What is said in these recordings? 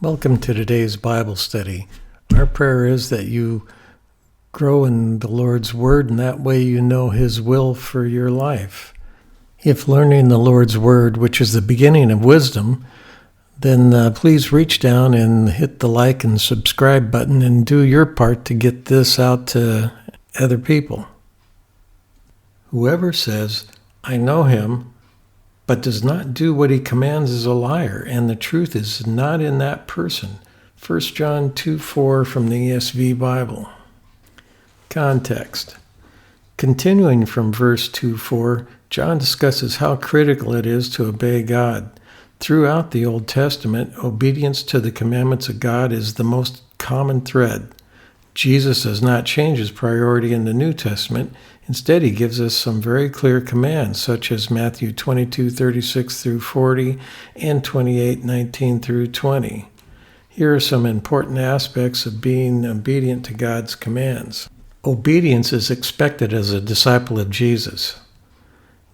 Welcome to today's Bible study. Our prayer is that you grow in the Lord's Word, and that way you know His will for your life. If learning the Lord's Word, which is the beginning of wisdom, then please reach down and hit the like and subscribe button and do your part to get this out to other people. Whoever says, "I know Him," but does not do what He commands is a liar, and the truth is not in that person. 1 John 2:4 from the ESV Bible. Context. Continuing from verse 2:4, John discusses how critical it is to obey God. Throughout the Old Testament, obedience to the commandments of God is the most common thread. Jesus does not change his priority in the New Testament. Instead, he gives us some very clear commands, such as Matthew 22:36 through 40 and 28:19 through 20. Here are some important aspects of being obedient to God's commands. Obedience is expected as a disciple of Jesus.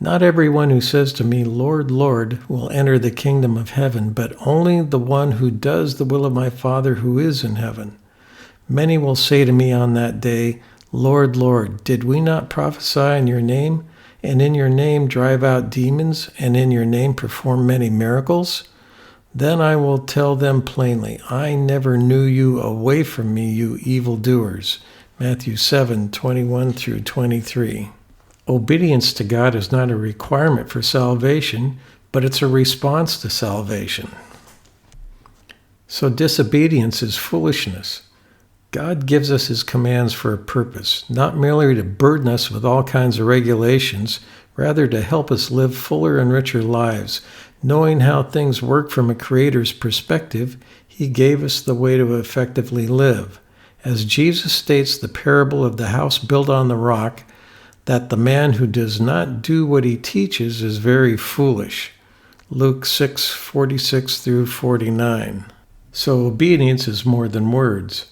Not everyone who says to me, "Lord, Lord," will enter the kingdom of heaven, but only the one who does the will of my Father who is in heaven. Many will say to me on that day, "Lord, Lord, did we not prophesy in your name, and in your name drive out demons, and in your name perform many miracles?" Then I will tell them plainly, "I never knew you. Away from me, you evildoers." Matthew 7:21 through 23. Obedience to God is not a requirement for salvation, but it's a response to salvation. So disobedience is foolishness. God gives us his commands for a purpose, not merely to burden us with all kinds of regulations, rather to help us live fuller and richer lives. Knowing how things work from a creator's perspective, he gave us the way to effectively live. As Jesus states the parable of the house built on the rock, that the man who does not do what he teaches is very foolish. Luke 6:46 through 49. So obedience is more than words.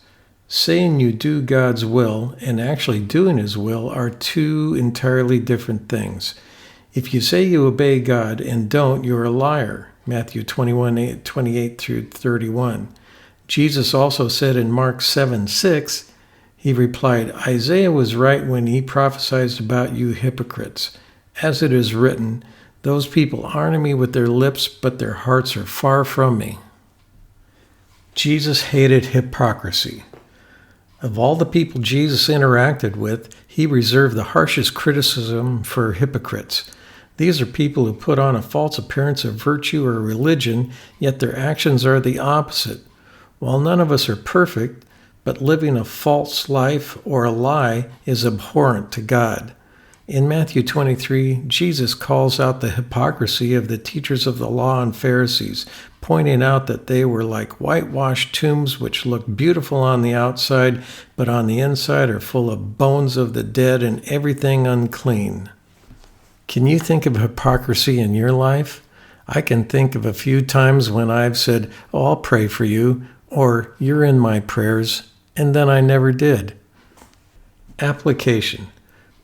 Saying you do God's will and actually doing his will are two entirely different things. If you say you obey God and don't, you're a liar. Matthew 21:28 through 31. Jesus also said in Mark 7:6, he replied, "Isaiah was right when he prophesied about you hypocrites. As it is written, those people honor me with their lips, but their hearts are far from me." Jesus hated hypocrisy. Of all the people Jesus interacted with, he reserved the harshest criticism for hypocrites. These are people who put on a false appearance of virtue or religion, yet their actions are the opposite. While none of us are perfect, but living a false life or a lie is abhorrent to God. In Matthew 23, Jesus calls out the hypocrisy of the teachers of the law and Pharisees, pointing out that they were like whitewashed tombs which look beautiful on the outside, but on the inside are full of bones of the dead and everything unclean. Can you think of hypocrisy in your life? I can think of a few times when I've said, "Oh, I'll pray for you," or "You're in my prayers," and then I never did. Application.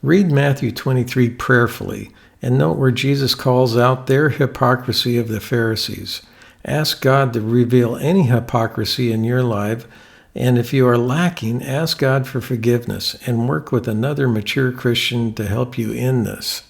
Read Matthew 23 prayerfully and note where Jesus calls out their hypocrisy of the Pharisees. Ask God to reveal any hypocrisy in your life, and if you are lacking, ask God for forgiveness and work with another mature Christian to help you in this.